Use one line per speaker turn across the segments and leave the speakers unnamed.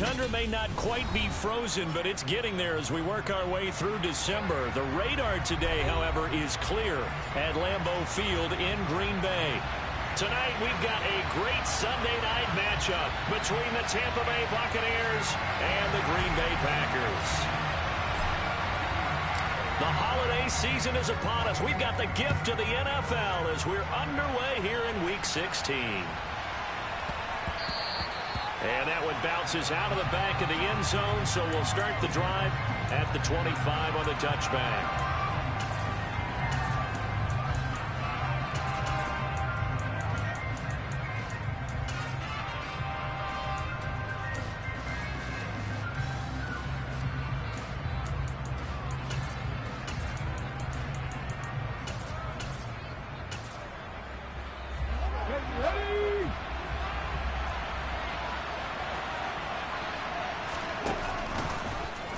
tundra may not quite be frozen, but it's getting there as we work our way through December. The radar today, however, is clear at Lambeau Field in Green Bay. Tonight, we've got a great Sunday night matchup between the Tampa Bay Buccaneers and the Green Bay Packers. The holiday season is upon us. We've got the gift of the NFL as we're underway here in Week 16. And that one bounces out of the back of the end zone, so we'll start the drive at the 25 on the touchback.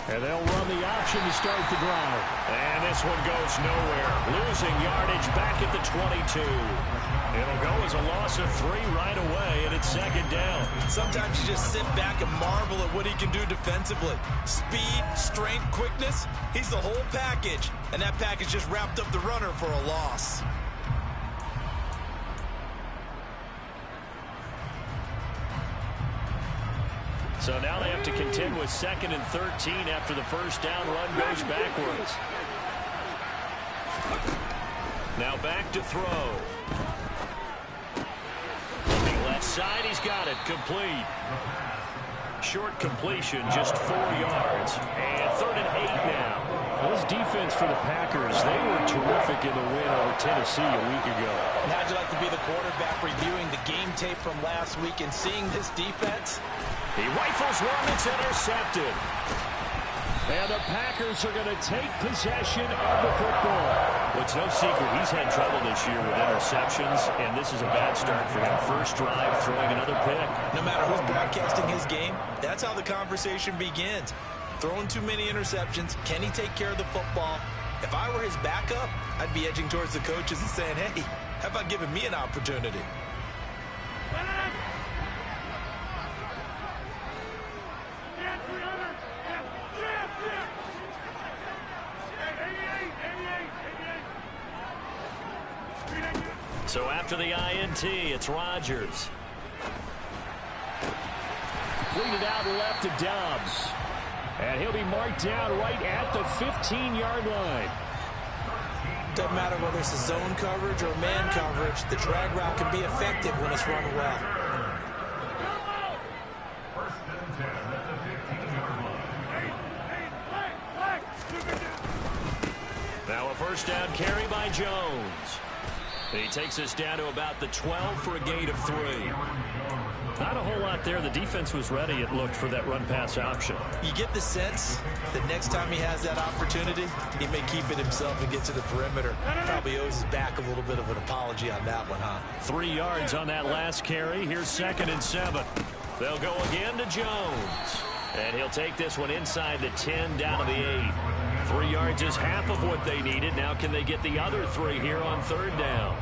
And they'll run the option to start the drive. And this one goes nowhere. Losing yardage back at the 22. It'll go as a loss of 3 right away, and it's second down.
Sometimes you just sit back and marvel at what he can do defensively. Speed, strength, quickness, he's the whole package. And that package just wrapped up the runner for a loss.
So now they have to contend with 2nd and 13 after the first down run goes backwards. Now back to throw. Looking left side, he's got it. Complete. Short completion, just 4 yards. And 3rd and 8 now. Well, this defense for the Packers, they were terrific in the win over Tennessee a week ago.
And how'd you like to be the quarterback reviewing the game tape from last week and seeing this defense?
He rifles one, it's intercepted. And the Packers are going to take possession of the football. Well, it's no secret he's had trouble this year with interceptions, and this is a bad start for him. First drive, throwing another pick.
No matter who's broadcasting his game, that's how the conversation begins. Throwing too many interceptions, can he take care of the football? If I were his backup, I'd be edging towards the coaches and saying, hey, how about giving me an opportunity?
So after the INT, it's Rodgers. Completed out left to Dobbs. And he'll be marked down right at the 15-yard line.
Doesn't matter whether it's a zone coverage or man coverage, the drag route can be effective when it's run well.
Now a first down carry by Jones. He takes us down to about the 12 for a gain of 3. Not a whole lot there. The defense was ready, it looked, for that run-pass option.
You get the sense that next time he has that opportunity, he may keep it himself and get to the perimeter. Probably owes his back a little bit of an apology on that one, huh?
3 yards on that last carry. Here's 2nd and 7. They'll go again to Jones. And he'll take this one inside the 10, down to the 8. 3 yards is half of what they needed. Now can they get the other 3 here on 3rd down?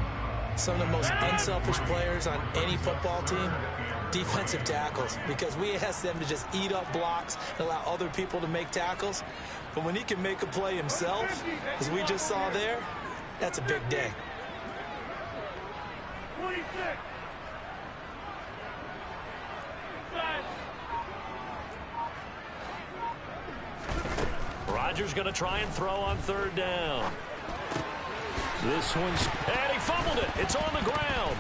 Some of the most unselfish players on any football team, defensive tackles, because we ask them to just eat up blocks and allow other people to make tackles. But when he can make a play himself, as we just saw there, that's a big day.
26.
Rodgers going to try and throw on 3rd down. This one's... And he fumbled it. It's on the ground.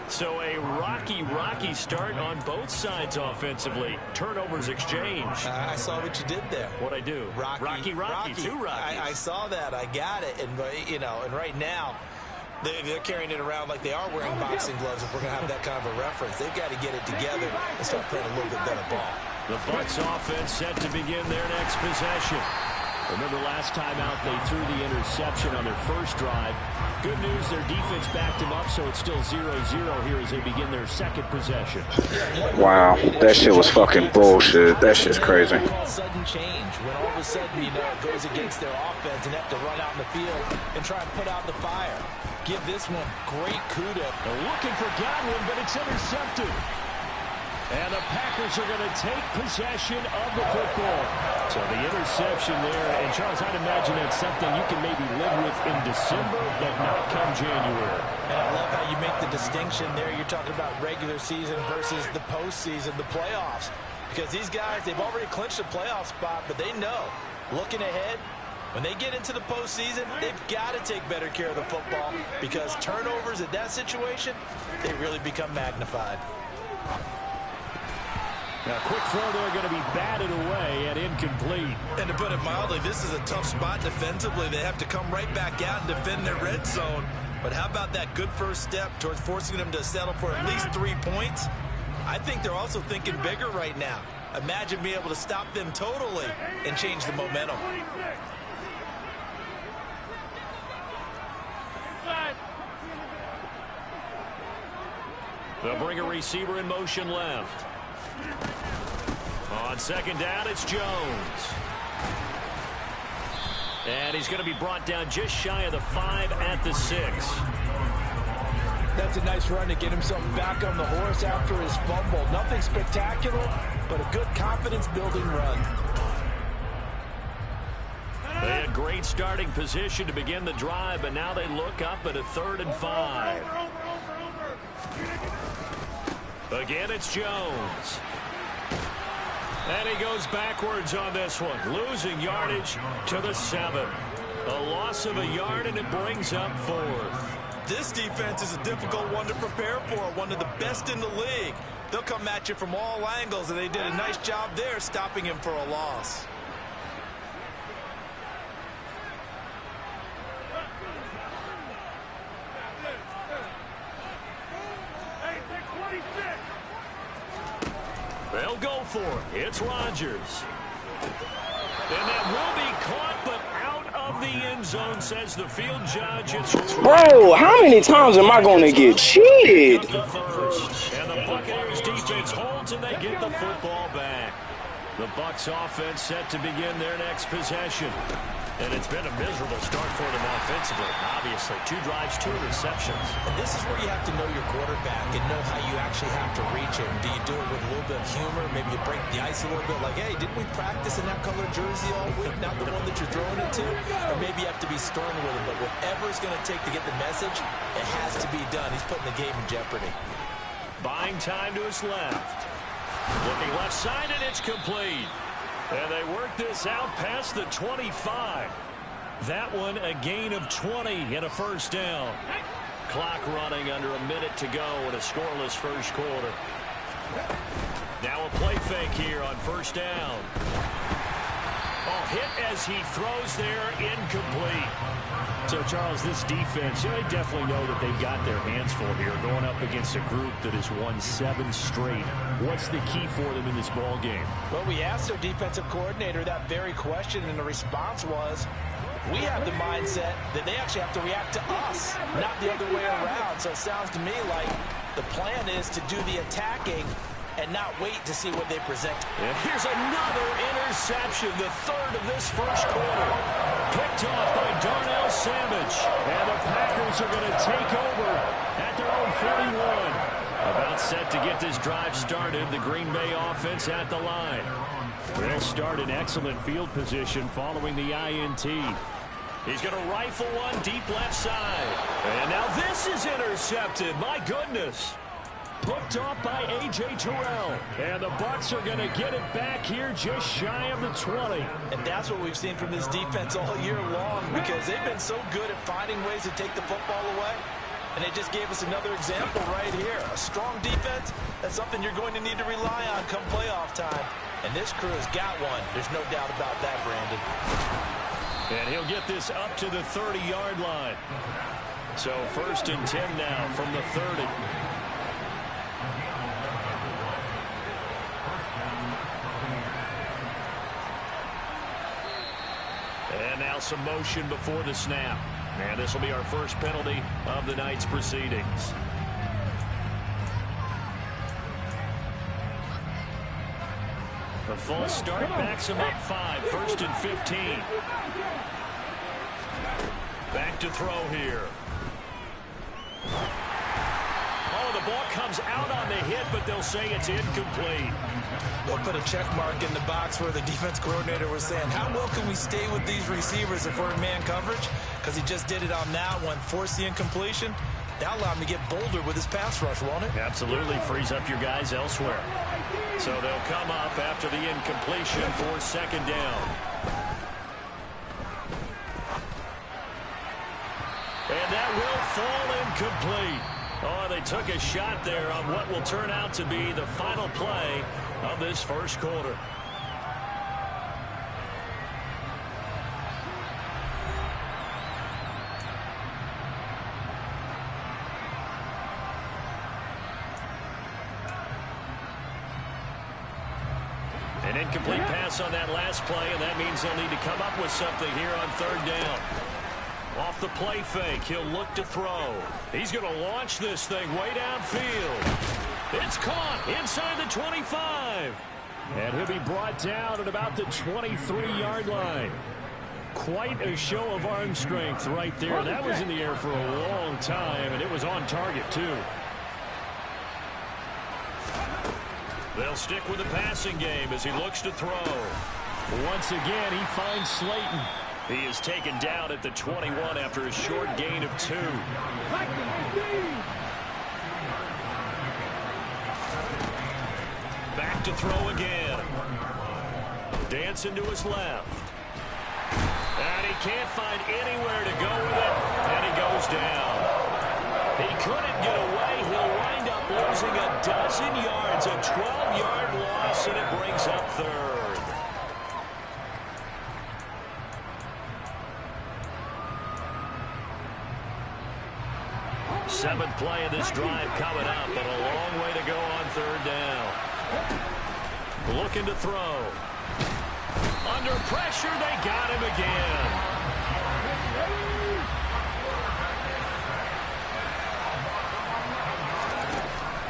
So a rocky start on both sides offensively. Turnovers exchanged.
I saw what you did there.
What'd I do? Rocky. 2 Rockies.
I saw that. I got it. And, you know, and right now, they're carrying it around like they are wearing boxing gloves if we're going to have that kind of a reference. They've got to get it together and start playing a little bit better ball.
The Bucs offense set to begin their next possession. Remember last time out they threw the interception on their first drive. Good news, their defense backed him up, so it's still 0-0 here as they begin their second possession.
Wow, that shit was fucking bullshit. That shit's crazy.
Sudden change when all of a sudden, you know, it goes against their offense and have to run out in the field and try and put out the fire. Give this one great kudos.
They're looking for Godwin, but it's intercepted. And the Packers are going to take possession of the football. So the interception there. And, Charles, I'd imagine that's something you can maybe live with in December, but not come January.
And I love how you make the distinction there. You're talking about regular season versus the postseason, the playoffs. Because these guys, they've already clinched a playoff spot, but they know, looking ahead, when they get into the postseason, they've got to take better care of the football because turnovers in that situation, they really become magnified.
Now, quick throw there going to be batted away and incomplete.
And to put it mildly, this is a tough spot defensively. They have to come right back out and defend their red zone. But how about that good first step towards forcing them to settle for at least 3 points? I think they're also thinking bigger right now. Imagine being able to stop them totally and change the momentum.
They'll bring a receiver in motion left. On second down, it's Jones. And he's going to be brought down just shy of the 5 at the 6.
That's a nice run to get himself back on the horse after his fumble. Nothing spectacular, but a good confidence-building run.
They had great starting position to begin the drive, but now they look up at a 3rd and 5. Again, it's Jones. And he goes backwards on this one, losing yardage to the 7. A loss of a yard, and it brings up 4th.
This defense is a difficult one to prepare for, one of the best in the league. They'll come at you from all angles, and they did a nice job there stopping him for a loss.
They'll go for it. It's Rodgers. And that will be caught, but out of the end zone, says the field judge. It's
Bro, how many times am I going to get cheated?
And the Buccaneers defense holds, and they get the football back. The Bucs offense set to begin their next possession. And it's been a miserable start for them offensively. Obviously, 2 drives, 2 interceptions.
And this is where you have to know your quarterback and know how you actually have to reach him. Do you do it with a little bit of humor? Maybe you break the ice a little bit like, hey, didn't we practice in that color jersey all week? Not the one that you're throwing it to? Or maybe you have to be stern with him. But whatever it's going to take to get the message, it has to be done. He's putting the game in jeopardy.
Buying time to his left. Looking left side, and it's complete. And they work this out past the 25. That one a gain of 20 and a first down. Clock running under a minute to go in a scoreless first quarter. Now a play fake here on first down. Oh, hit as he throws there, incomplete. So, Charles, this defense, they definitely know that they've got their hands full here going up against a group that has won 7 straight. What's the key for them in this ball game?
Well, we asked their defensive coordinator that very question, and the response was, we have the mindset that they actually have to react to us, not the other way around. So it sounds to me like the plan is to do the attacking and not wait to see what they present.
And here's another interception, the 3rd of this first quarter. Picked off by Darnell Savage. And the Packers are going to take over at their own 41. About set to get this drive started, the Green Bay offense at the line. They'll start in excellent field position following the INT. He's going to rifle one deep left side. And now this is intercepted. My goodness. Picked off by A.J. Terrell. And the Bucs are going to get it back here just shy of the 20.
And that's what we've seen from this defense all year long, because they've been so good at finding ways to take the football away. And they just gave us another example right here. A strong defense, that's something you're going to need to rely on come playoff time. And this crew has got one. There's no doubt about that, Brandon.
And he'll get this up to the 30-yard line. So 1st and 10 now from the 30. And now some motion before the snap. And this will be our first penalty of the night's proceedings. The false start backs him up 5. 1st and 15. Back to throw here. Oh, the the ball comes out on the hit, but they'll say it's incomplete.
They'll put a check mark in the box where the defense coordinator was saying, how well can we stay with these receivers if we're in man coverage? Because he just did it on that one, forced the incompletion. That allowed him to get bolder with his pass rush, won't it?
Absolutely frees up your guys elsewhere. So they'll come up after the incompletion for second down. And that will fall incomplete. Oh, they took a shot there on what will turn out to be the final play of this first quarter. An incomplete pass on that last play, and that means they'll need to come up with something here on third down. Off the play fake, he'll look to throw. He's going to launch this thing way downfield. It's caught inside the 25. And he'll be brought down at about the 23-yard line. Quite a show of arm strength right there. That was in the air for a long time, and it was on target, too. They'll stick with the passing game as he looks to throw. Once again, he finds Slayton. He is taken down at the 21 after a short gain of 2. Back to throw again. Dancing to his left. And he can't find anywhere to go with it, and he goes down. He couldn't get away. He'll wind up losing a dozen yards, a 12-yard loss, and it brings up third. Seventh play of this drive coming up, but a long way to go on third down. Looking to throw. Under pressure, they got him again.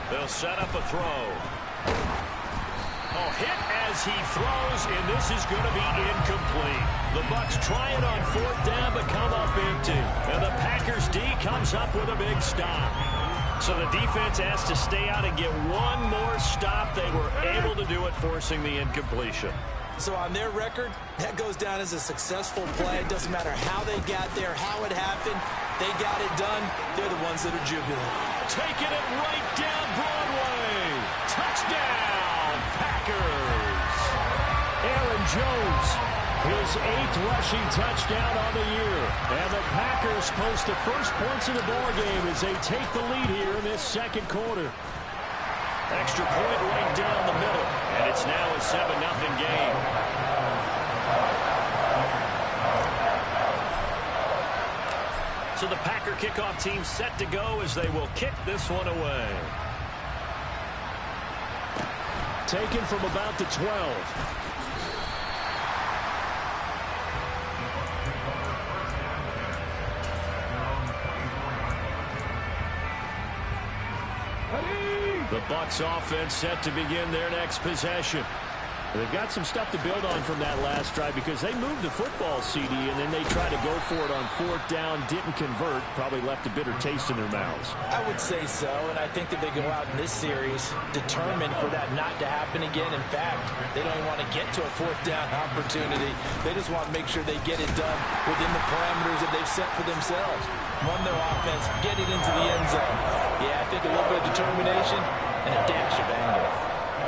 They'll set up a throw. Oh, hit as he throws, and this is going to be incomplete. The Bucs try it on fourth down, but come up empty. And the Packers D comes up with a big stop. So the defense has to stay out and get one more stop. They were able to do it, forcing the incompletion.
So on their record, that goes down as a successful play. It doesn't matter how they got there, how it happened. They got it done. They're the ones that are jubilant.
Taking it right down Broadway. Touchdown, Packers. Aaron Jones, his 8th rushing touchdown on the year. And the Packers post the first points of the ballgame as they take the lead here in this second quarter. Extra point right down the middle, and it's now a 7-0 game. So the Packer kickoff team set to go as they will kick this one away. Taken from about the 12. The Bucs offense set to begin their next possession. They've got some stuff to build on from that last drive because they moved the football, CD, and then they tried to go for it on fourth down, didn't convert, probably left a bitter taste in their mouths.
I would say so, and I think that they go out in this series determined for that not to happen again. In fact, they don't even want to get to a fourth down opportunity. They just want to make sure they get it done within the parameters that they've set for themselves. Run their offense, get it into the end zone. Yeah, I think a little bit of determination and a dash of anger.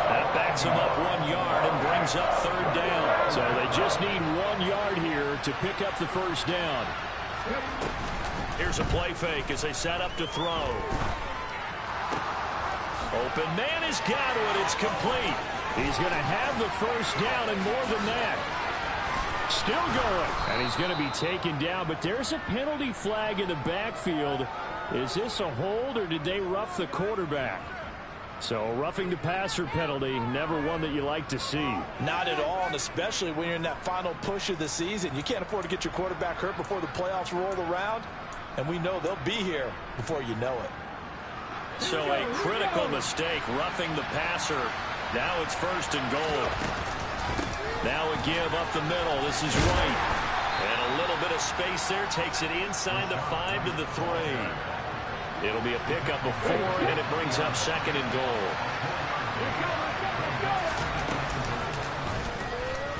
That backs them up 1 yard and brings up third down. So they just need 1 yard here to pick up the first down. Here's a play fake as they set up to throw. Open man has got it. It's complete. He's going to have the first down and more than that. Still going. And he's going to be taken down, but there's a penalty flag in the backfield. Is this a hold or did they rough the quarterback? So roughing the passer penalty, never one that you like to see.
Not at all, and especially when you're in that final push of the season. You can't afford to get your quarterback hurt before the playoffs roll around, and we know they'll be here before you know it.
So a critical mistake, roughing the passer. Now it's first and goal. Now a give up the middle. This is right. And a little bit of space there takes it inside the 5 to the 3. It'll be a pickup of 4, and it brings up 2nd and goal.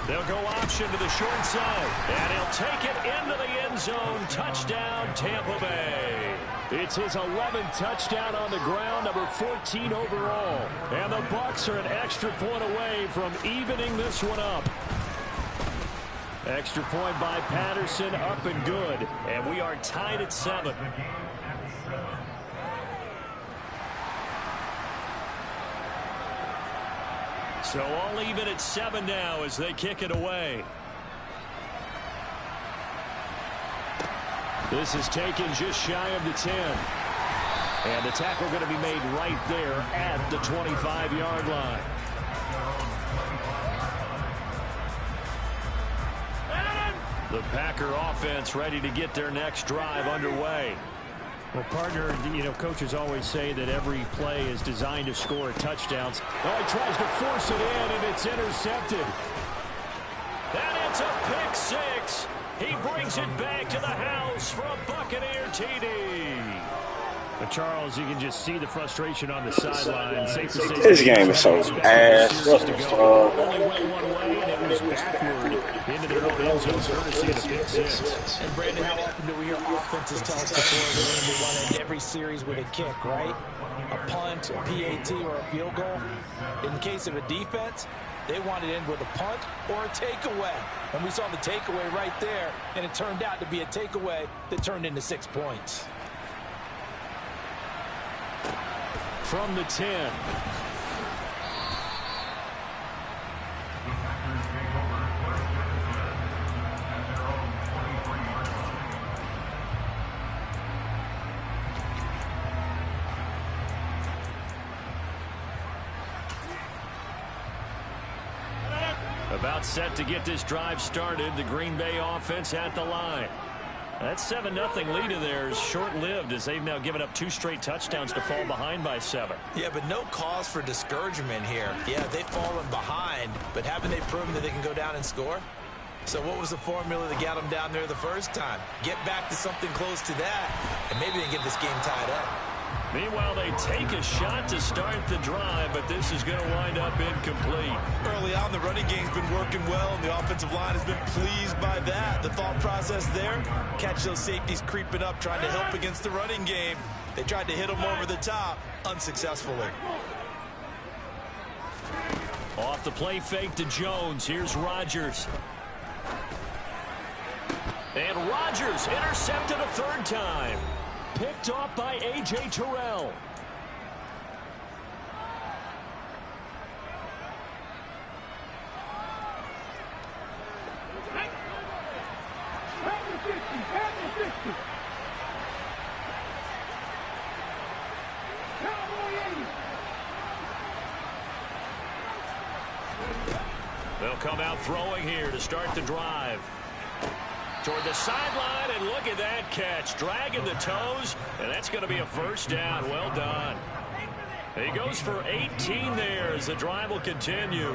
They'll go option to the short side, and he'll take it into the end zone. Touchdown, Tampa Bay. It's his 11th touchdown on the ground, number 14 overall. And the Bucs are an extra point away from evening this one up. Extra point by Patterson, up and good. And we are tied at 7. So all even at 7 now as they kick it away. This is taken just shy of the 10. And the tackle going to be made right there at the 25-yard line. The Packer offense ready to get their next drive underway. Well, partner, coaches always say that every play is designed to score touchdowns. Oh, he tries to force it in, and it's intercepted. And it's a pick 6. He brings it back to the house for a Buccaneer TD. But Charles, you can just see the frustration on the sideline. Safe to say
This game is so ass.
Only went one way, and it was backward into their own end zone, courtesy of the pick 6.
And Brandon, how often do we hear offenses tell us before they want to end every series with a kick, right? A punt, a PAT, or a field goal. In the case of a defense, they want to end with a punt or a takeaway. And we saw the takeaway right there, and it turned out to be a takeaway that turned into 6 points.
From the 10. About set to get this drive started. The Green Bay offense at the line. That 7-0 lead of theirs short-lived as they've now given up 2 straight touchdowns to fall behind by 7.
Yeah, but no cause for discouragement here. Yeah, they've fallen behind, but haven't they proven that they can go down and score? So what was the formula that got them down there the first time? Get back to something close to that, and maybe they can get this game tied up.
Meanwhile, they take a shot to start the drive, but this is going to wind up incomplete.
Early on, the running game's been working well, and the offensive line has been pleased by that. The thought process there, catch those safeties creeping up, trying to help against the running game. They tried to hit them over the top, unsuccessfully.
Off the play fake to Jones. Here's Rodgers. And Rodgers intercepted a 3rd time. Picked off by A.J. Terrell. They'll come out throwing here to start the drive. Toward the sideline, and look at that catch. Dragging the toes, and that's going to be a 1st down. Well done. He goes for 18 there as the drive will continue.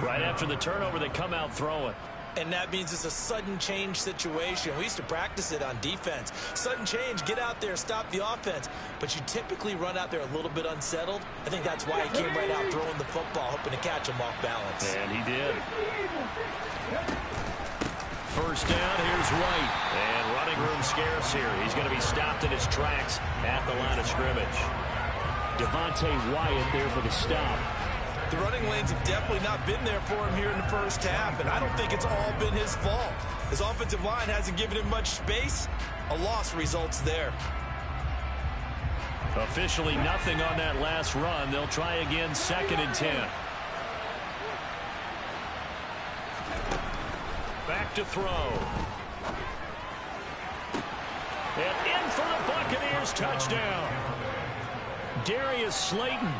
Right after the turnover, they come out throwing.
And that means it's a sudden change situation. We used to practice it on defense. Sudden change, get out there, stop the offense. But you typically run out there a little bit unsettled. I think that's why he came right out throwing the football, hoping to catch him off balance.
And he did. 1st down, here's White. And running room scarce here. He's going to be stopped in his tracks at the line of scrimmage. Devontae Wyatt there for the stop.
The running lanes have definitely not been there for him here in the first half, and I don't think it's all been his fault. His offensive line hasn't given him much space. A loss results there.
Officially nothing on that last run. They'll try again 2nd and 10. Back to throw. And in for the Buccaneers touchdown. Darius Slayton.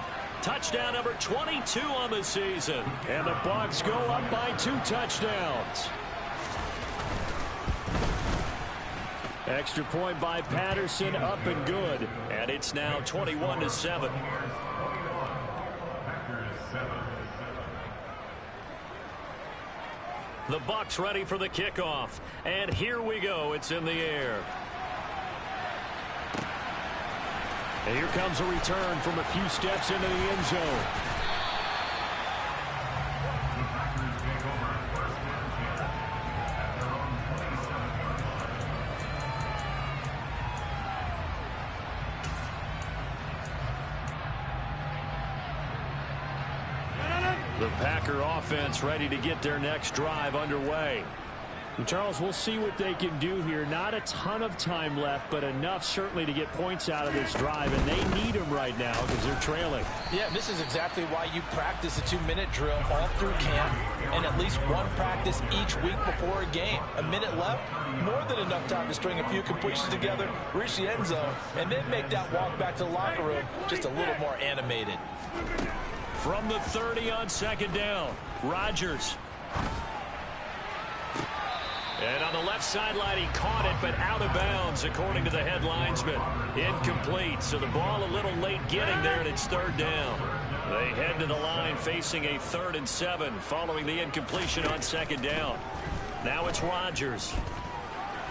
Touchdown number 22 on the season. And the Bucs go up by 2 touchdowns. Extra point by Patterson, up and good. And it's now 21-7. The Bucs ready for the kickoff. And here we go. It's in the air. And here comes a return from a few steps into the end zone. The Packer offense ready to get their next drive underway. And Charles, we'll see what they can do here. Not a ton of time left, but enough certainly to get points out of this drive, and they need them right now because they're trailing.
Yeah, this is exactly why you practice a 2-minute drill all through camp and at least one practice each week before a game. A minute left, more than enough time to string a few completions together, reach the end zone, and then make that walk back to the locker room just a little more animated.
From the 30 on second down, Rodgers. And on the left sideline, he caught it, but out of bounds, according to the head linesman. Incomplete, so the ball a little late getting there, and it's third down. They head to the line facing a 3rd and 7 following the incompletion on second down. Now it's Rodgers.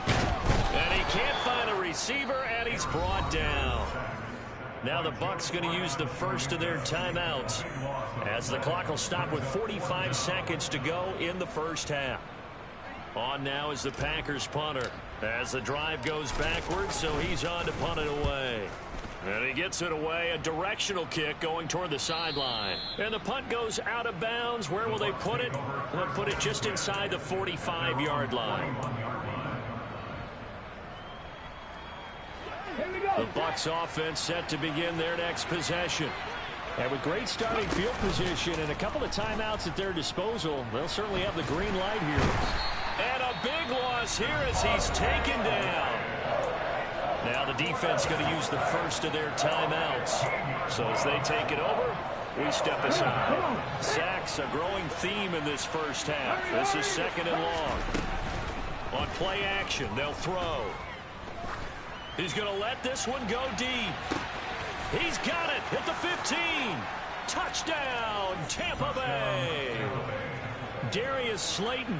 And he can't find a receiver, and he's brought down. Now the Bucs going to use the first of their timeouts as the clock will stop with 45 seconds to go in the first half. On now is the Packers punter as the drive goes backwards, so he's on to punt it away. And he gets it away, a directional kick going toward the sideline. And the punt goes out of bounds. Where will they put it? They'll put it just inside the 45-yard line. The Bucs offense set to begin their next possession. And with great starting field position and a couple of timeouts at their disposal, they'll certainly have the green light here. And a big loss here as he's taken down. Now the defense going to use the first of their timeouts. So as they take it over, we step aside. Sacks, a growing theme in this first half. This is 2nd and long. On play action, they'll throw. He's going to let this one go deep. He's got it at the 15. Touchdown, Tampa Bay. Darius Slayton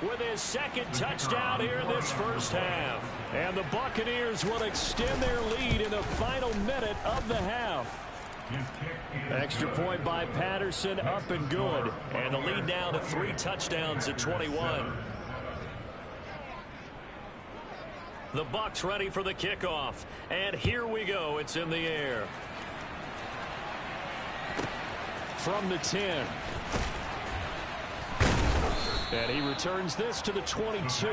with his 2nd touchdown here in this first half. And the Buccaneers will extend their lead in the final minute of the half. Extra point by Patterson, up and good. And the lead down to 3 touchdowns at 21. The Bucs ready for the kickoff. And here we go. It's in the air. From the 10. And he returns this to the 22.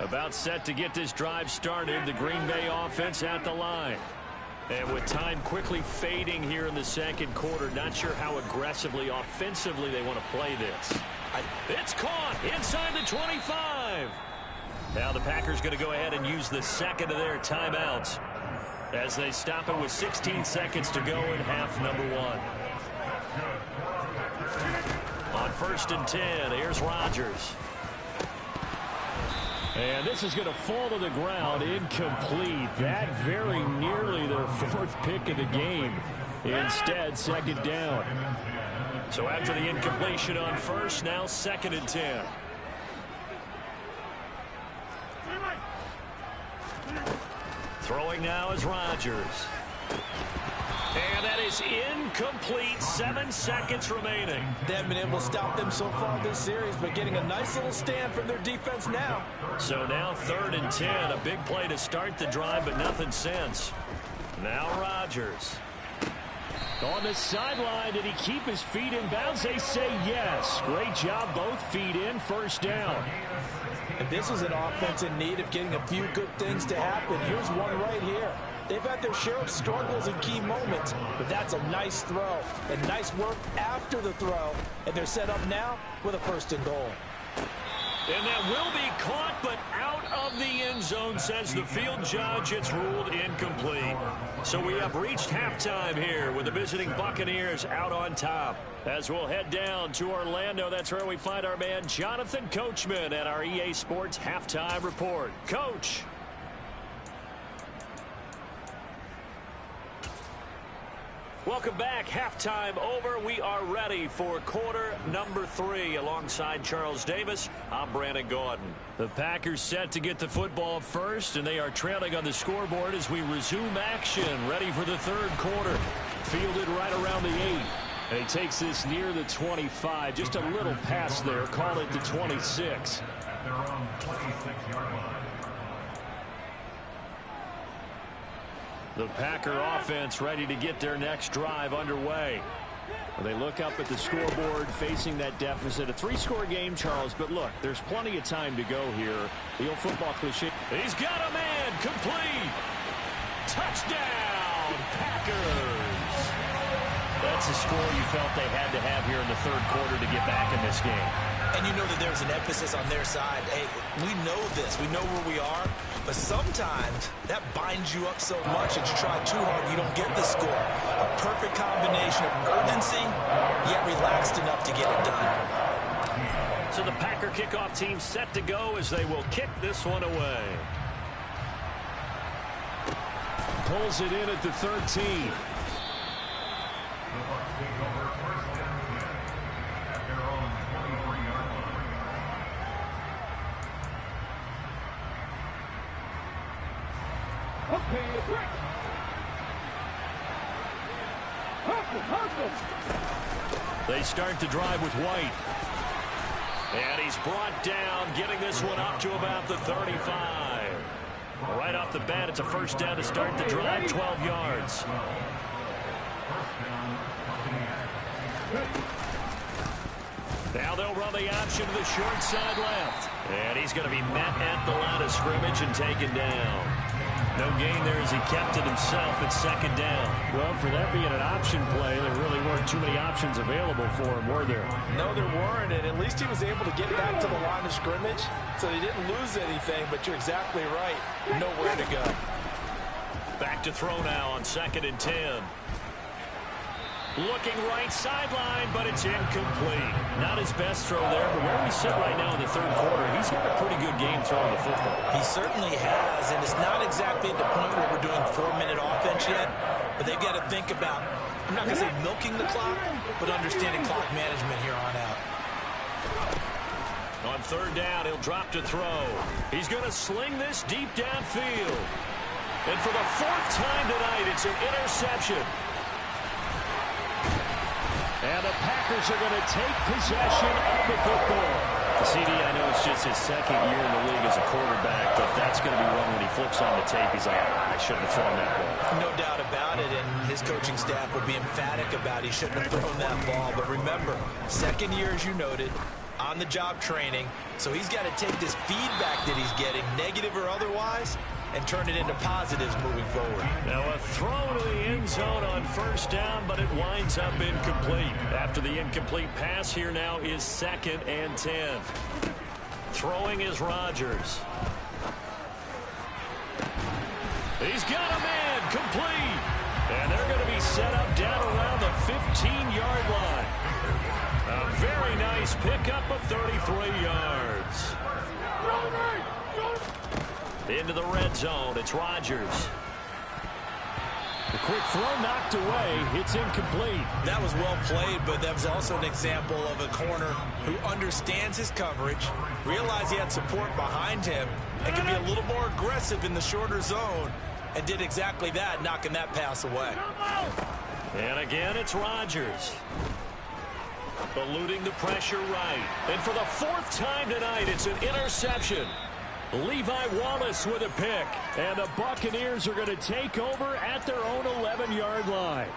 About set to get this drive started. The Green Bay offense at the line. And with time quickly fading here in the second quarter, not sure how aggressively, offensively they want to play this. It's caught inside the 25. Now the Packers going to go ahead and use the second of their timeouts as they stop it with 16 seconds to go in half number 1. On 1st and 10, here's Rodgers. And this is going to fall to the ground, incomplete. That very nearly their 4th pick of the game. Instead, 2nd down. So after the incompletion on 1st, now 2nd and 10. Throwing now is Rodgers. And that is incomplete. 7 seconds remaining.
They haven't been able to stop them so far this series, but getting a nice little stand from their defense now.
So now 3rd and 10. A big play to start the drive, but nothing since. Now Rodgers. On the sideline, did he keep his feet in bounds? They say yes. Great job, both feet in, 1st down.
And this is an offense in need of getting a few good things to happen. Here's one right here. They've had their share of struggles in key moments, but that's a nice throw and nice work after the throw. And they're set up now with a 1st and goal.
And that will be caught, but out of the end zone, says the field judge. It's ruled incomplete. So we have reached halftime here with the visiting Buccaneers out on top. As we'll head down to Orlando, that's where we find our man Jonathan Coachman at our EA Sports Halftime Report. Coach. Welcome back. Halftime over. We are ready for quarter number 3. Alongside Charles Davis, I'm Brandon Gordon. The Packers set to get the football first, and they are trailing on the scoreboard as we resume action. Ready for the third quarter. Fielded right around the 8. And he takes this near the 25. Just a little pass there. Call it the 26.
At their own 26-yard line.
The Packer offense ready to get their next drive underway. They look up at the scoreboard facing that deficit. A 3-score game, Charles, but look, there's plenty of time to go here. The old football cliche. He's got a man. Complete. Touchdown, Packers. That's a score you felt they had to have here in the third quarter to get back in this game.
And you know that there's an emphasis on their side. Hey, we know this. We know where we are. But sometimes that binds you up so much that you try too hard, you don't get the score. A perfect combination of urgency, yet relaxed enough to get it done.
So the Packer kickoff team set to go as they will kick this one away. Pulls it in at the 13. They start to drive with White. And he's brought down, getting this one up to about the 35. Right off the bat, it's a first down to start the drive, 12 yards. Now they'll run the option to the short side left. And he's going to be met at the line of scrimmage and taken down. No gain there as he kept it himself at second down. Well, for that being an option play, there really weren't too many options available for him, were there?
No, there weren't, and at least he was able to get back to the line of scrimmage, so he didn't lose anything, but you're exactly right. Nowhere to go.
Back to throw now on 2nd and 10. Looking right sideline, but it's incomplete. Not his best throw there, but where we sit right now in the third quarter, he's got a pretty good game throwing the football.
He certainly has, and it's not exactly at the point where we're doing 4-minute offense yet, but they've got to think about, I'm not going to say milking the clock, but understanding clock management here on out.
On third down, he'll drop to throw. He's going to sling this deep downfield. And for the 4th time tonight, it's an interception. And the Packers are going to take possession of the football. CD, I know it's just his second year in the league as a quarterback, but that's going to be one when he flips on the tape. He's like, I shouldn't have thrown that ball.
No doubt about it, and his coaching staff will be emphatic about he shouldn't have thrown that ball. But remember, second year, as you noted, on-the-job training, so he's got to take this feedback that he's getting, negative or otherwise, and turn it into positives moving forward.
Now a throw to the end zone on first down, but it winds up incomplete. After the incomplete pass, here now is 2nd and 10. Throwing is Rodgers. He's got a man, complete. And they're going to be set up down around the 15-yard line. A very nice pickup of 33 yards. Into the red zone, it's Rodgers. The quick throw knocked away. It's incomplete.
That was well played, but that was also an example of a corner who understands his coverage, realized he had support behind him, and can be a little more aggressive in the shorter zone, and did exactly that, knocking that pass away.
And again, it's Rodgers. Eluding the pressure right. And for the 4th time tonight, it's an interception. Levi Wallace with a pick. And the Buccaneers are going to take over at their own 11-yard line.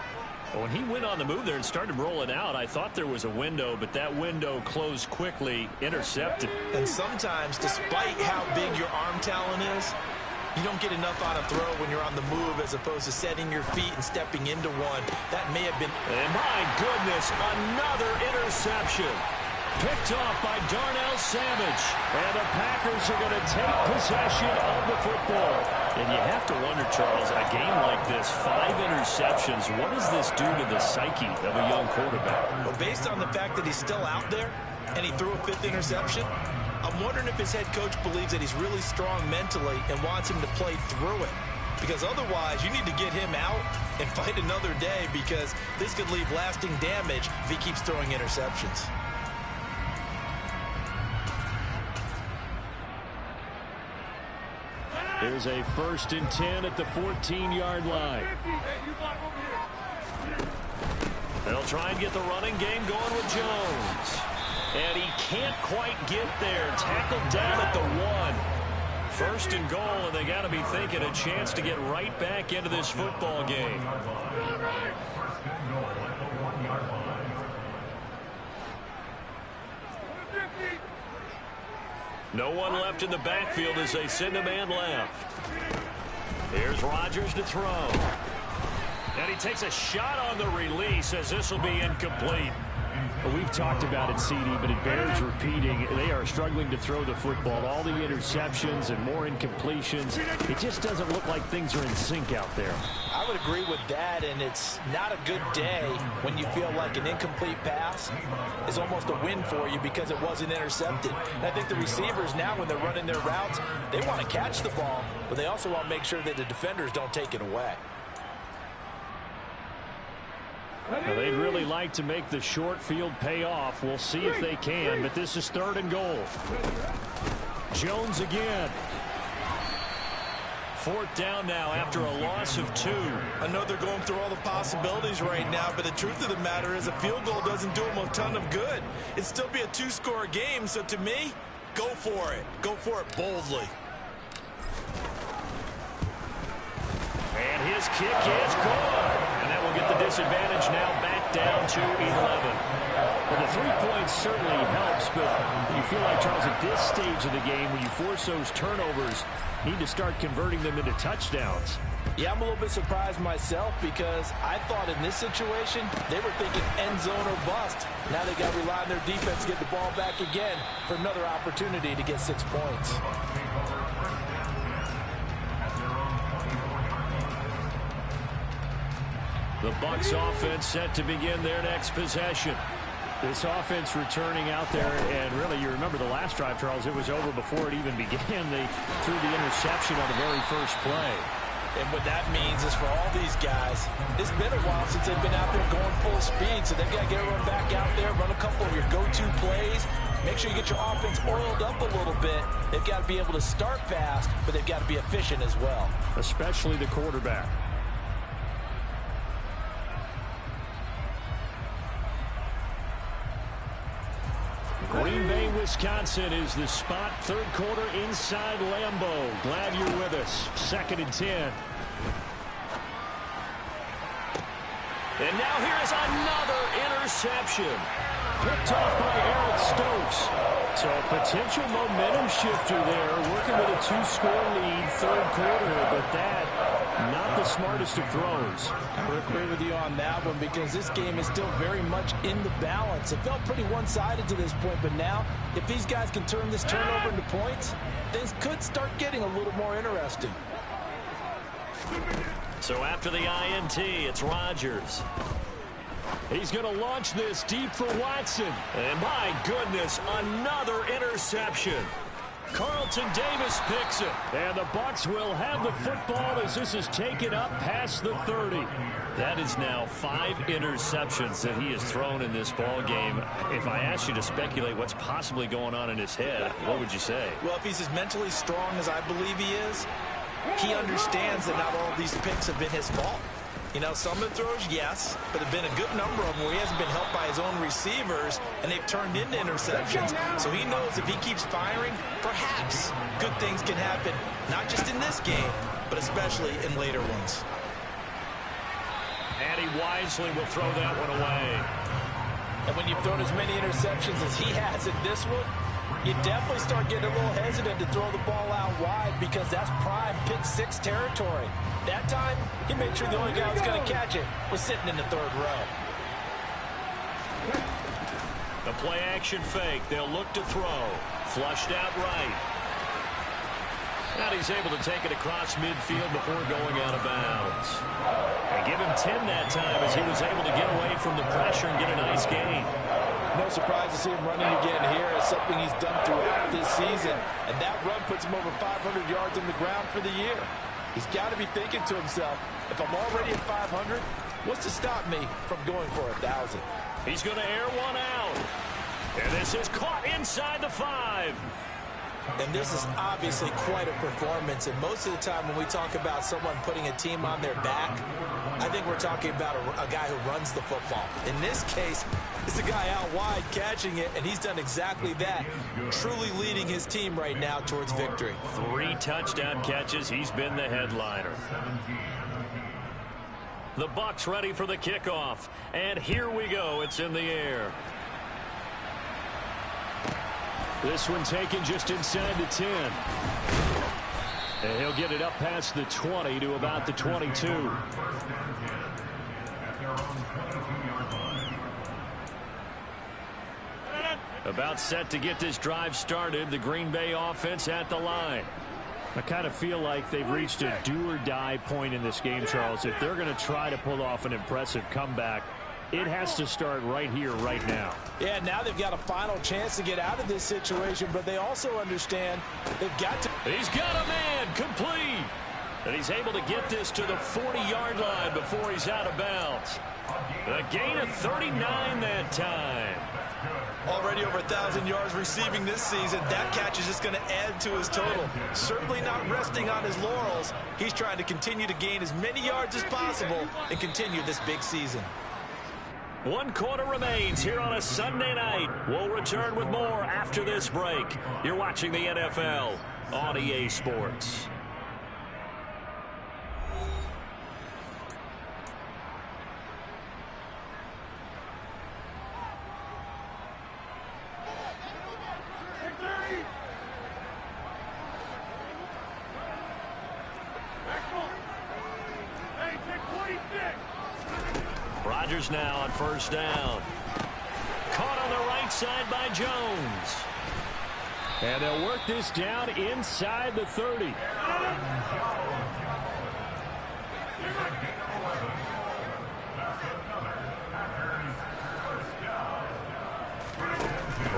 When he went on the move there and started rolling out, I thought there was a window, but that window closed quickly, intercepted.
And sometimes, despite how big your arm talent is, you don't get enough on a throw when you're on the move as opposed to setting your feet and stepping into one. That may have been...
And my goodness, another interception. Picked off by Darnell Savage. And the Packers are going to take possession of the football. And you have to wonder, Charles, a game like this, 5 interceptions, what does this do to the psyche of a young quarterback?
Well, based on the fact that he's still out there and he threw a 5th interception, I'm wondering if his head coach believes that he's really strong mentally and wants him to play through it. Because otherwise, you need to get him out and fight another day, because this could leave lasting damage if he keeps throwing interceptions.
Here's a 1st and 10 at the 14-yard line. They'll try and get the running game going with Jones. And he can't quite get there. Tackled down at the 1. 1st and goal, and they got to be thinking a chance to get right back into this football game. No one left in the backfield as they send a man left. Here's Rodgers to throw. And he takes a shot on the release as this will be incomplete.
Well, we've talked about it, CD, but it bears repeating. They are struggling to throw the football. All the interceptions and more incompletions. It just doesn't look like things are in sync out there.
I would agree with that, and it's not a good day when you feel like an incomplete pass is almost a win for you because it wasn't intercepted. And I think the receivers now, when they're running their routes, they want to catch the ball, but they also want to make sure that the defenders don't take it away.
Well, they'd really like to make the short field pay off. We'll see if they can, but this is 3rd and goal. Jones again.
4th down now after a loss of 2.
I know they're going through all the possibilities right now, but the truth of the matter is a field goal doesn't do them a ton of good. It'd still be a 2-score game, so to me, go for it. Go for it boldly.
And his kick is good. And that will get the disadvantage now back down to 11.
Well, the 3 points certainly helps, but you feel like, Charles, at this stage of the game, when you force those turnovers, need to start converting them into touchdowns.
Yeah, I'm a little bit surprised myself because I thought in this situation they were thinking end zone or bust. Now they got to rely on their defense to get the ball back again for another opportunity to get 6 points.
The Bucs offense set to begin their next possession.
This offense returning out there, and really, you remember the last drive, Charles, it was over before it even began. They threw the interception on the very first play.
And what that means is for all these guys, it's been a while since they've been out there going full speed, so they've got to get everyone back out there, run a couple of your go-to plays, make sure you get your offense oiled up a little bit. They've got to be able to start fast, but they've got to be efficient as well.
Especially the quarterback.
Green Bay, Wisconsin is the spot. 3rd quarter inside Lambeau. Glad you're with us. 2nd and 10. And now here is another interception. Picked off by Eric Stokes. So a potential momentum shifter there, working with a 2-score lead, 3rd quarter, but that, not the smartest of throws.
I would agree with you on that one because this game is still very much in the balance. It felt pretty one-sided to this point, but now, if these guys can turn this turnover into points, things could start getting a little more interesting.
So after the INT, it's Rodgers. He's going to launch this deep for Watson. And my goodness, another interception. Carlton Davis picks it. And the Bucs will have the football as this is taken up past the 30. That is now 5 interceptions that he has thrown in this ball game. If I asked you to speculate what's possibly going on in his head, what would you say?
Well, if he's as mentally strong as I believe he is, he understands that not all of these picks have been his fault. You know, some of the throws, yes, but there have been a good number of them where he hasn't been helped by his own receivers, and they've turned into interceptions. So he knows if he keeps firing, perhaps good things can happen, not just in this game, but especially in later ones.
And he wisely will throw that one away.
And when you've thrown as many interceptions as he has in this one, you definitely start getting a little hesitant to throw the ball out wide because that's prime pick 6 territory. That time, he made sure the only guy who was going to catch it was sitting in the 3rd row.
The play action fake. They'll look to throw. Flushed out right. And he's able to take it across midfield before going out of bounds. And give him 10 that time as he was able to get away from the pressure and get a nice gain.
No surprise to see him running again here. It's something he's done throughout this season. And that run puts him over 500 yards on the ground for the year. He's got to be thinking to himself, if I'm already at 500, what's to stop me from going for 1,000?
He's going to air one out. And this is caught inside the 5.
And this is obviously quite a performance. And most of the time when we talk about someone putting a team on their back, I think we're talking about a guy who runs the football. In this case, it's a guy out wide catching it, and he's done exactly that, truly leading his team right now towards victory.
3 touchdown catches. He's been the headliner. The Bucs ready for the kickoff. And here we go. It's in the air. This one taken just inside the 10. And he'll get it up past the 20 to about the 22. About set to get this drive started. The Green Bay offense at the line.
I kind of feel like they've reached a do-or-die point in this game, Charles. If they're going to try to pull off an impressive comeback, it has to start right here, right now.
Yeah, now they've got a final chance to get out of this situation, but they also understand they've got to.
He's got a man complete. And he's able to get this to the 40-yard line before he's out of bounds. A gain of 39 that time.
Already over 1,000 yards receiving this season. That catch is just going to add to his total. Certainly not resting on his laurels. He's trying to continue to gain as many yards as possible and continue this big season.
1 quarter remains here on a Sunday night. We'll return with more after this break. You're watching the NFL on EA Sports. Rodgers now on first down. Caught on the right side by Jones.
And they'll work this down inside the 30.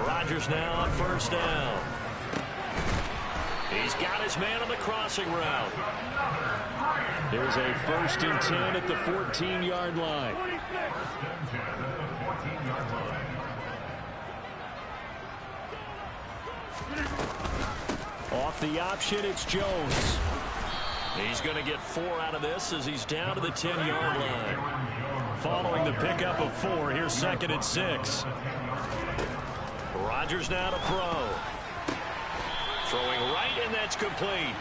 Rodgers now on first down. He's got his man on the crossing route.
There's a 1st and 10 at the 14-yard line. Off the option, it's Jones.
He's going to get 4 out of this as he's down to the 10-yard line. Following the pickup of 4, here's 2nd and 6. Rodgers now to throw. Throwing right, and that's complete.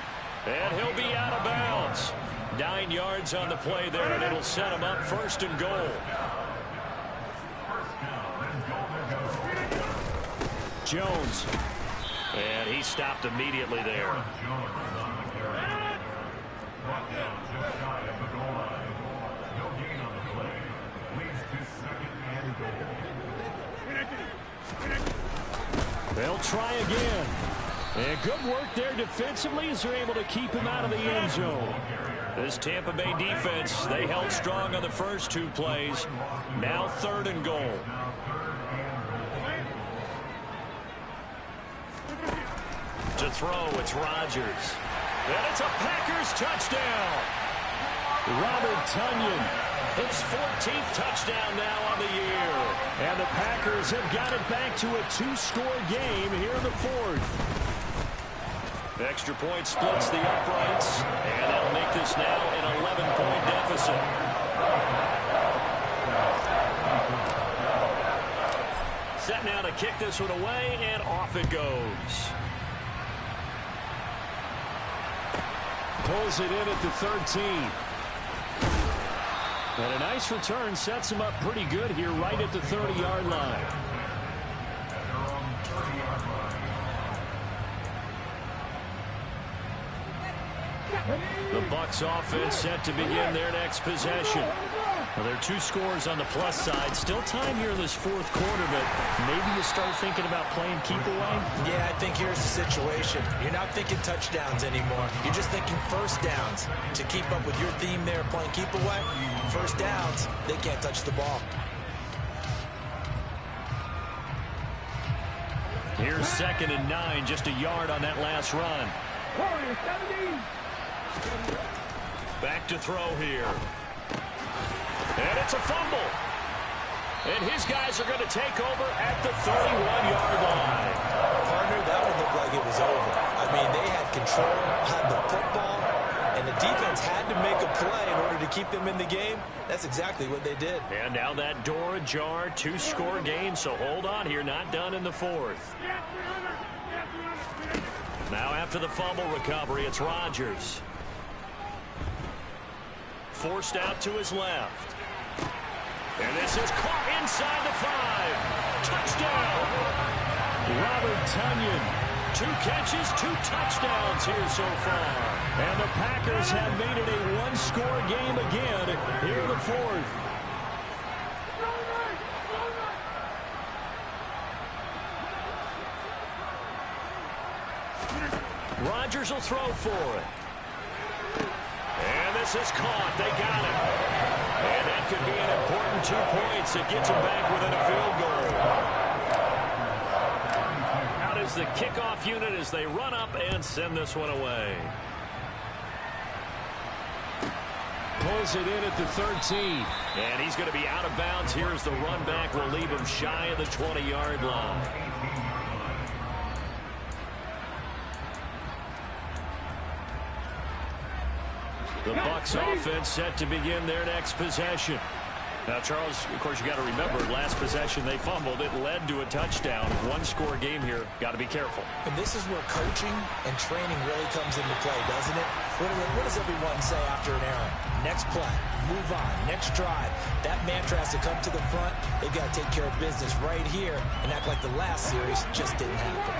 And he'll be out of bounds. 9 yards on the play there, and it'll set him up 1st and goal.
Jones.
And he stopped immediately there.
They'll try again. And good work there defensively as they're able to keep him out of the end zone.
This Tampa Bay defense, they held strong on the first 2 plays. Now 3rd and goal. To throw, it's Rodgers. And it's a Packers touchdown.
Robert Tonyan.
His 14th touchdown now on the year.
And the Packers have got it back to a 2-score game here in the 4th.
Extra point splits the uprights, and that'll make this now an 11-point deficit. Set now to kick this one away, and off it goes.
Pulls it in at the 13. And a nice return sets him up pretty good here right at the 30-yard line.
The Bucs offense set to begin their next possession. Well, there are 2 scores on the plus side. Still time here in this 4th quarter, but maybe you start thinking about playing keep away?
Yeah, I think here's the situation. You're not thinking touchdowns anymore. You're just thinking 1st downs. To keep up with your theme there, playing keep away, 1st downs, they can't touch the ball.
Here's 2nd and 9, just a yard on that last run. Back to throw here. And it's a fumble. And his guys are going to take over at the 31-yard line.
Partner, that one looked like it was over. I mean, they had control, had the football, and the defense had to make a play in order to keep them in the game. That's exactly what they did.
And now that door ajar, 2-score game, so hold on here, not done in the fourth. Now after the fumble recovery, it's Rodgers. Forced out to his left. And this is caught inside the 5. Touchdown! Robert Tonyan. 2 catches, 2 touchdowns here so far. And the Packers have made it a 1-score game again here in the fourth. Rodgers will throw for it. And this is caught. They got it. And that could be an important 2 points. It gets them back within a field goal. Out is the kickoff unit as they run up and send this one away.
Pulls it in at the 13.
And he's going to be out of bounds here as the run back will leave him shy of the 20-yard line. The Bucs offense set to begin their next possession. Now, Charles, of course, you got to remember, last possession they fumbled. It led to a touchdown. 1-score game here. Got to be careful.
And this is where coaching and training really comes into play, doesn't it? What does everyone say after an error? Next play, move on, next drive. That mantra has to come to the front. They've got to take care of business right here and act like the last series just didn't happen.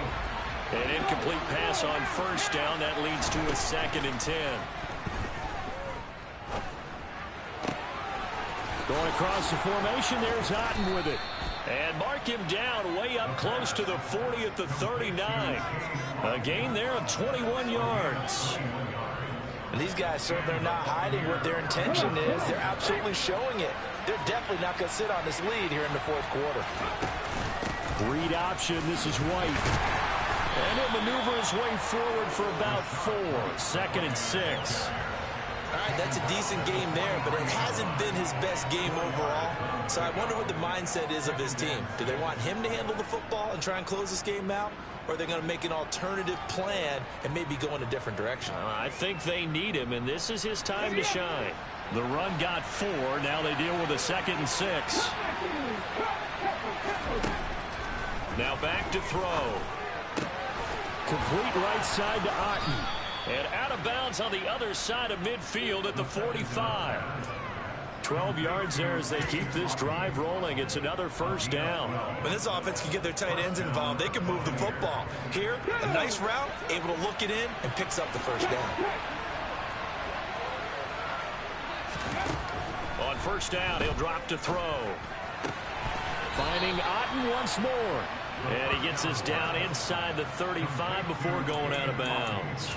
An incomplete pass on first down. That leads to a 2nd and 10.
Going across the formation, there's Otten with it.
And mark him down way up close to the 40 at the 39. A gain there of 21 yards.
And these guys, sir, they're not hiding what their intention is. They're absolutely showing it. They're definitely not going to sit on this lead here in the fourth quarter.
Read option. This is White.
And he'll maneuver his way forward for about 4. 2nd and 6.
All right, that's a decent game there, but it hasn't been his best game overall. So I wonder what the mindset is of his team. Do they want him to handle the football and try and close this game out? Or are they going to make an alternative plan and maybe go in a different direction?
I think they need him, and this is his time to shine. The run got 4. Now they deal with a 2nd and 6. Now back to throw.
Complete right side to Otten.
And out of bounds on the other side of midfield at the 45. 12 yards there as they keep this drive rolling. It's another first down.
When this offense can get their tight ends involved, they can move the football. Here, a nice route, able to look it in, and picks up the first down.
On first down, he'll drop to throw. Finding Otten once more. And he gets us down inside the 35 before going out of bounds.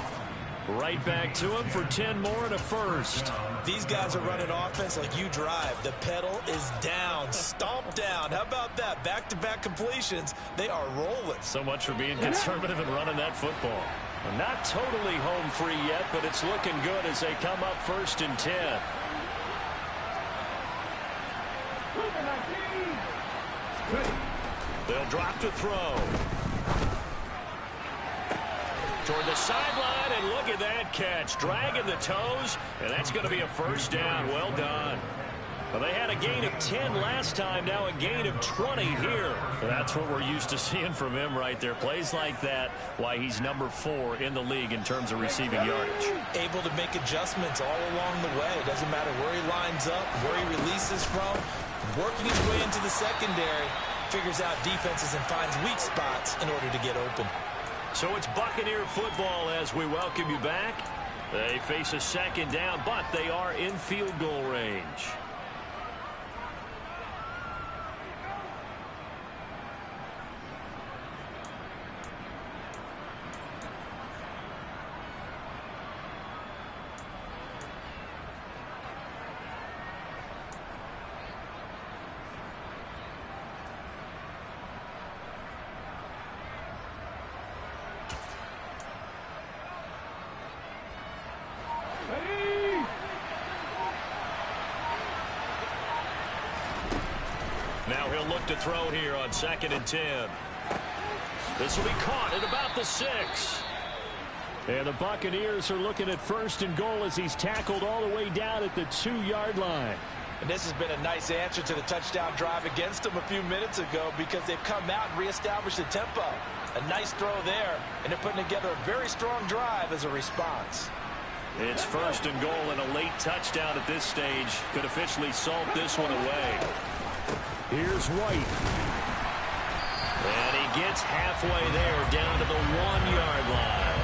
Right back to him for 10 more and a first.
These guys are running offense like you drive. The pedal is down, stomped down. How about that? Back-to-back completions. They are rolling.
So much for being conservative and running that football. Not totally home free yet, but it's looking good as they come up 1st and 10. They'll drop to throw. Toward the sideline, and look at that catch. Dragging the toes, and that's going to be a first down. Well done. Well, they had a gain of 10 last time, now a gain of 20 here. That's what we're used to seeing from him right there. Plays like that, why he's number 4 in the league in terms of receiving yardage.
Able to make adjustments all along the way. Doesn't matter where he lines up, where he releases from. Working his way into the secondary, figures out defenses and finds weak spots in order to get open.
So it's Buccaneer football as we welcome you back. They face a 2nd down, but they are in field goal range. Now he'll look to throw here on 2nd and 10. This will be caught at about the 6.
And the Buccaneers are looking at 1st and goal as he's tackled all the way down at the 2-yard line.
And this has been a nice answer to the touchdown drive against them a few minutes ago because they've come out and reestablished the tempo. A nice throw there, and they're putting together a very strong drive as a response.
It's 1st and goal, and a late touchdown at this stage could officially salt this one away.
Here's White.
And he gets halfway there, down to the 1-yard line.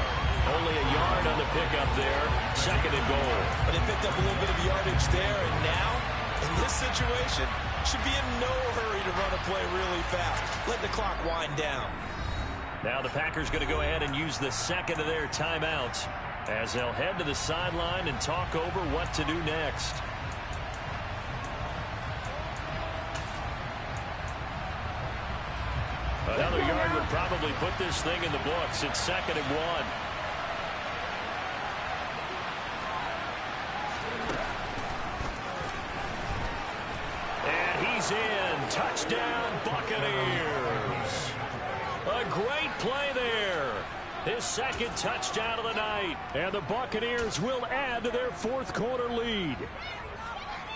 Only a yard on the pickup there. 2nd and goal.
But they picked up a little bit of yardage there, and now, in this situation, should be in no hurry to run a play really fast. Let the clock wind down.
Now the Packers going to go ahead and use the 2nd of their timeouts as they'll head to the sideline and talk over what to do next. Another yard would probably put this thing in the books. It's 2nd and 1. And he's in. Touchdown, Buccaneers. A great play there. His 2nd touchdown of the night.
And the Buccaneers will add to their 4th quarter lead.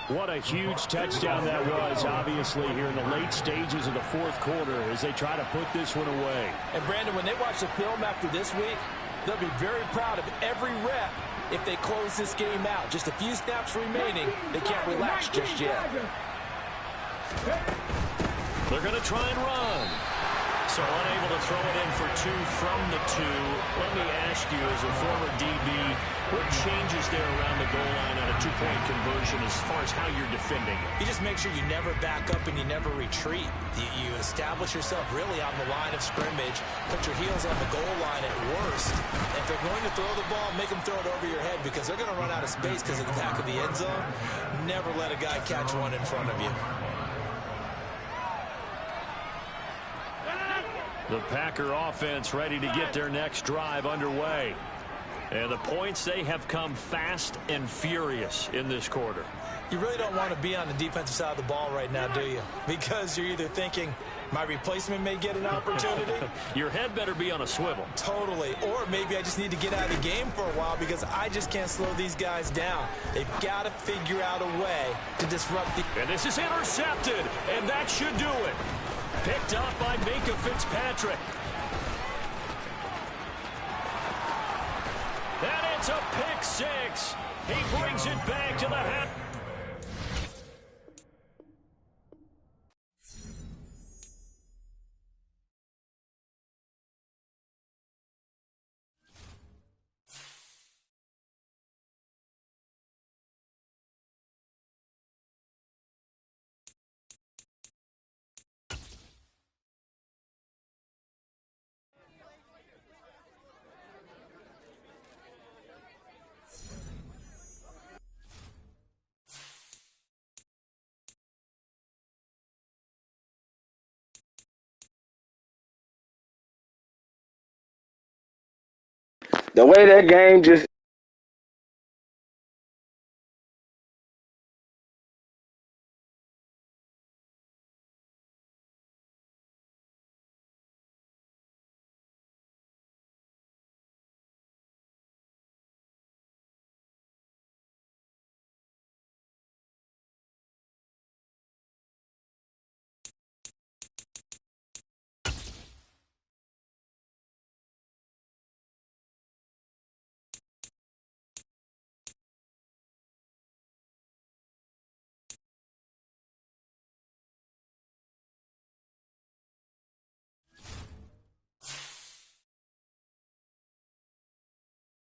What a huge touchdown that was, obviously, here in the late stages of the 4th quarter as they try to put this one away.
And, Brandon, when they watch the film after this week, they'll be very proud of every rep if they close this game out. Just a few snaps remaining. They can't relax just yet.
They're going to try and run. So unable to throw it in for 2 from the 2. Let me ask you, as a former DB, what changes there around the goal line on a 2-point conversion as far as how you're defending it?
You just make sure you never back up and you never retreat. You establish yourself really on the line of scrimmage, put your heels on the goal line at worst. If they're going to throw the ball, make them throw it over your head because they're going to run out of space because of the back of the end zone. Never let a guy catch one in front of you.
The Packer offense ready to get their next drive underway. And the points, they have come fast and furious in this quarter.
You really don't want to be on the defensive side of the ball right now, do you? Because you're either thinking, my replacement may get an opportunity.
Your head better be on a swivel.
Totally. Or maybe I just need to get out of the game for a while because I just can't slow these guys down. They've got to figure out a way to disrupt the...
And this is intercepted, and that should do it. Picked up by Minka Fitzpatrick. And it's a pick 6. He brings it back to the hat.
The way that game just